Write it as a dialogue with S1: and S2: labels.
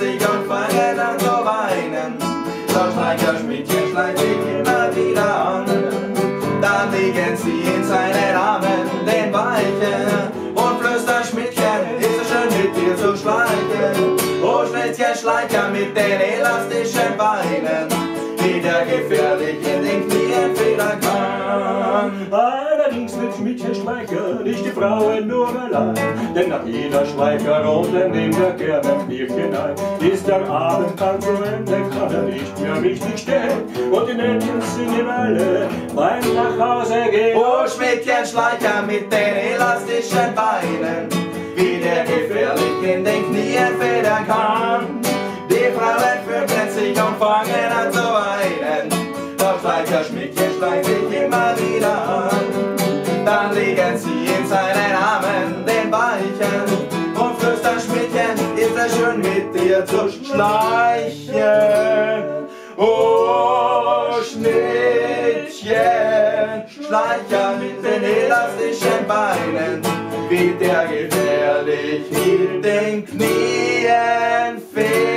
S1: sich und fangen an zu weinen. Doch Schleicher, Schmidtchen schleicht sich immer wieder an. Dann legen sie in seinen Armen den Weichen und flüstern: Schmidtchen, ist es schön mit dir zu schleichen. Oh Schmidtchen Schleicher mit den elastischen Beinen, wie der gefährlich in den Knien federn kann.
S2: Allerdings wird Schmidtchen Schleicher nicht die Frauen nur allein, denn nach jeder Schleicherrunde nimmt er gerne ein Bierchen ein. Ist der Abend dann zu Ende, kann er nicht mehr richtig stehen und die Mädchen singen alle beim nach Hause gehen.
S1: Oh Schmidtchen Schleicher mit den elastischen Beinen, wie der gefährlich in den Knien federn kann. Die Frauen fürchten sich und fangen an zu weinen. Doch Schleicher, Schmidtchen schleicht sich immer wieder an. Dann legen sie in seinen Armen den Weichen und flüstern: Schmidtchen, ist es schön mit dir zu schleichen. Oh Schmidtchen Schleicher mit den elastischen Beinen, wie der gefährlich in den Knien fehlt.